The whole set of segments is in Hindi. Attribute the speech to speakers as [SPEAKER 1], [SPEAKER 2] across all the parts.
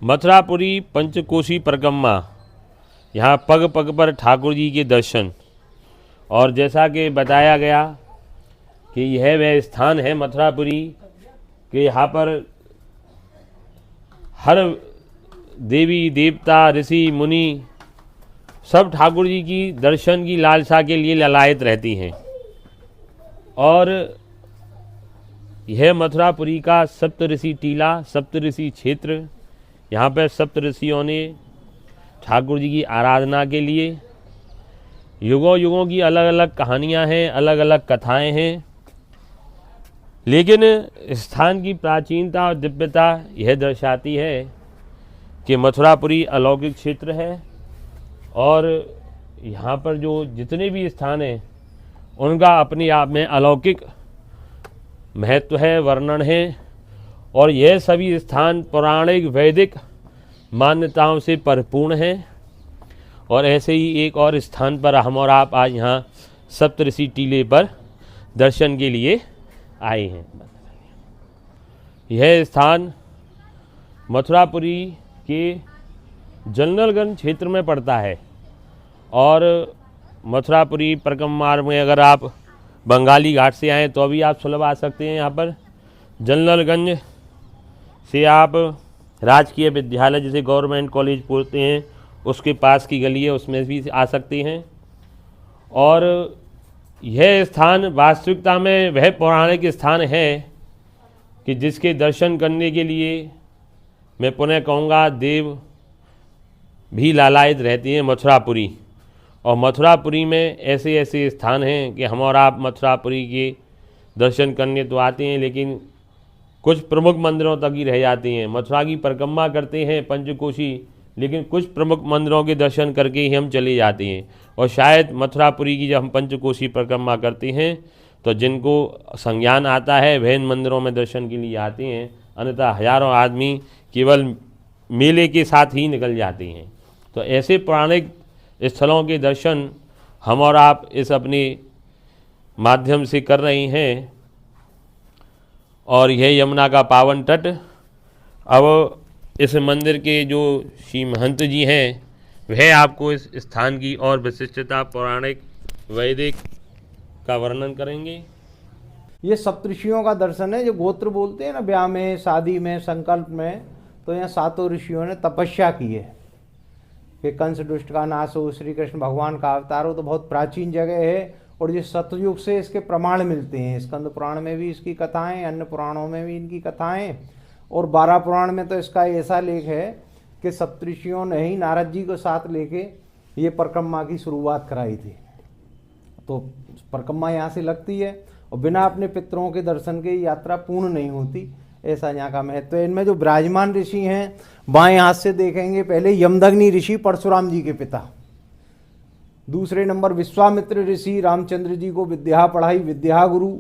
[SPEAKER 1] मथुरापुरी पंचकोशी परिक्रमा, यहाँ पग पग पर ठाकुर जी के दर्शन। और जैसा कि बताया गया कि यह वह स्थान है मथुरापुरी कि यहाँ पर हर देवी देवता ऋषि मुनि सब ठाकुर जी की दर्शन की लालसा के लिए ललायत रहती हैं। और यह मथुरापुरी का सप्तऋषि टीला, सप्तऋषि क्षेत्र, यहाँ पर सप्तऋषियों ने ठाकुर जी की आराधना के लिए युगों युगों की अलग अलग कहानियाँ हैं, अलग अलग कथाएं हैं, लेकिन स्थान की प्राचीनता और दिव्यता यह दर्शाती है कि मथुरापुरी अलौकिक क्षेत्र है। और यहाँ पर जो जितने भी स्थान हैं उनका अपने आप में अलौकिक महत्व है, वर्णन है। और यह सभी स्थान पौराणिक वैदिक मान्यताओं से परिपूर्ण हैं। और ऐसे ही एक और स्थान पर हम और आप आज यहाँ सप्तऋषि टीले पर दर्शन के लिए आए हैं। यह स्थान मथुरापुरी के जलनलगंज क्षेत्र में पड़ता है। और मथुरापुरी परिक्रमा मार्ग में अगर आप बंगाली घाट से आएँ तो भी आप सुलभ आ सकते हैं। यहाँ पर जलनलगंज से आप राजकीय विद्यालय जिसे गवर्नमेंट कॉलेज बोलते हैं उसके पास की गली है, उसमें भी आ सकते हैं। और यह स्थान वास्तविकता में वह पौराणिक स्थान है कि जिसके दर्शन करने के लिए मैं पुनः कहूँगा देव भी लालायित रहती हैं मथुरापुरी। और मथुरापुरी में ऐसे ऐसे स्थान हैं कि हम और आप मथुरापुरी के दर्शन करने तो आते हैं लेकिन कुछ प्रमुख मंदिरों तक ही रह जाते हैं। मथुरा की परिक्रमा करते हैं पंचकोशी, लेकिन कुछ प्रमुख मंदिरों के दर्शन करके ही हम चले जाते हैं। और शायद मथुरापुरी की जब हम पंचकोशी परिक्रमा करते हैं तो जिनको संज्ञान आता है वह इन मंदिरों में दर्शन के लिए आते हैं, अन्यथा हजारों आदमी केवल मेले के साथ ही निकल जाते हैं। तो ऐसे पौराणिक स्थलों के दर्शन हम और आप इस अपने माध्यम से कर रहे हैं। और यह यमुना का पावन तट। अब इस मंदिर के जो श्री महंत जी हैं वह आपको इस स्थान की और विशिष्टता पौराणिक वैदिक का वर्णन करेंगे।
[SPEAKER 2] ये सप्तऋषियों का दर्शन है। जो गोत्र बोलते हैं ना, ब्याह में, शादी में, संकल्प में, तो यहाँ सातों ऋषियों ने तपस्या की है कि कंस दुष्ट का नाश हो, श्री कृष्ण भगवान का अवतार हो। तो बहुत प्राचीन जगह है और ये सतयुग से इसके प्रमाण मिलते हैं। स्कंद पुराण में भी इसकी कथाएं, अन्य पुराणों में भी इनकी कथाएं, और 12 पुराण में तो इसका ऐसा लेख है कि सप्तऋषियों ने ही नारद जी को साथ लेके ये परिक्रमा की शुरुआत कराई थी। तो परिक्रमा यहाँ से लगती है और बिना अपने पितरों के दर्शन के यात्रा पूर्ण नहीं होती, ऐसा यहाँ का महत्व है। इनमें जो विराजमान ऋषि हैं बाएं हाथ से देखेंगे, पहले यमदग्नि ऋषि परशुराम जी के पिता, दूसरे नंबर विश्वामित्र ऋषि रामचंद्र जी को विद्या पढ़ाई, विद्या गुरु।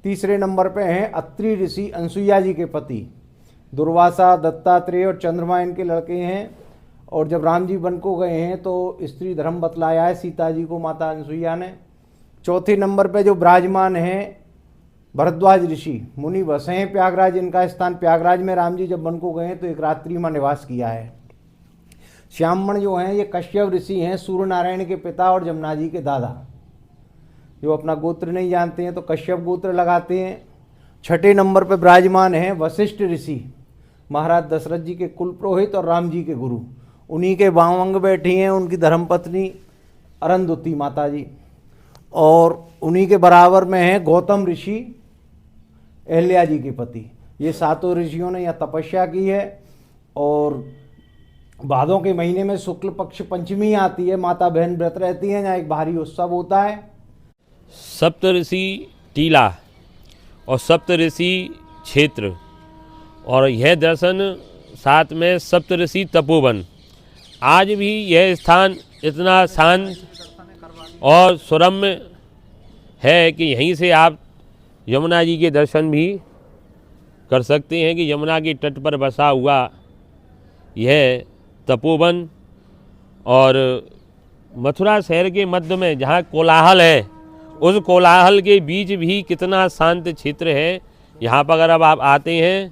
[SPEAKER 2] तीसरे नंबर पे हैं अत्रि ऋषि अनसुईया जी के पति, दुर्वासा, दत्तात्रेय और चंद्रमा इनके लड़के हैं। और जब राम जी वन को गए हैं तो स्त्री धर्म बतलाया है सीता जी को माता अनसुईया ने। चौथे नंबर पे जो विराजमान हैं भरद्वाज ऋषि, मुनि बसे हैं प्रयागराज, इनका स्थान प्रयागराज में राम जी जब वन को गए तो एक रात्रि में निवास किया है। श्यामण जो हैं ये कश्यप ऋषि हैं, सूर्य नारायण के पिता और जमुना जी के दादा। जो अपना गोत्र नहीं जानते हैं तो कश्यप गोत्र लगाते हैं। छठे नंबर पर विराजमान हैं वशिष्ठ ऋषि, महाराज दशरथ जी के कुल पुरोहित और राम जी के गुरु। उन्हीं के बाँव अंग बैठी हैं उनकी धर्मपत्नी अरुंधति माता जी। और उन्हीं के बराबर में हैं गौतम ऋषि, अहल्या जी के पति। ये सातों ऋषियों ने यहाँ तपस्या की है। और भादों के महीने में शुक्ल पक्ष पंचमी आती है, माता बहन व्रत रहती हैं, यहाँ एक भारी उत्सव होता है।
[SPEAKER 1] सप्तऋषि टीला और सप्तऋषि क्षेत्र, और यह दर्शन साथ में सप्तऋषि तपोवन। आज भी यह स्थान इतना शांत और सुरम्य है कि यहीं से आप यमुना जी के दर्शन भी कर सकते हैं कि यमुना के तट पर बसा हुआ यह तपोवन। और मथुरा शहर के मध्य में जहाँ कोलाहल है, उस कोलाहल के बीच भी कितना शांत क्षेत्र है। यहाँ पर अगर अब आप आते हैं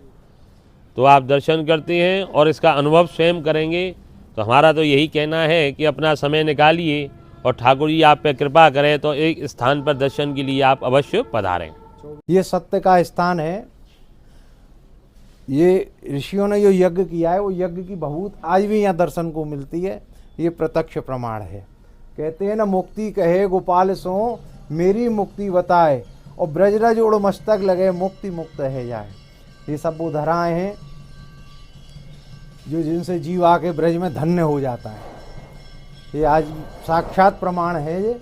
[SPEAKER 1] तो आप दर्शन करते हैं और इसका अनुभव स्वयं करेंगे। तो हमारा तो यही कहना है कि अपना समय निकालिए और ठाकुर जी आप पे कृपा करें तो एक स्थान पर दर्शन के लिए आप अवश्य पधारें।
[SPEAKER 2] ये सत्य का स्थान है। ये ऋषियों ने जो यज्ञ किया है वो यज्ञ की बहुत आज भी यहाँ दर्शन को मिलती है। ये प्रत्यक्ष प्रमाण है। कहते हैं ना, मुक्ति कहे गोपाल सो मेरी मुक्ति बताए, और ब्रजरज उड़ मस्तक लगे मुक्ति मुक्त है जाए। ये सब वो धराएं हैं जो जिनसे जीव आके ब्रज में धन्य हो जाता है। ये आज साक्षात प्रमाण है। ये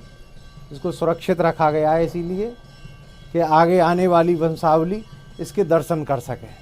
[SPEAKER 2] इसको सुरक्षित रखा गया है इसीलिए कि आगे आने वाली वंशावली इसके दर्शन कर सके।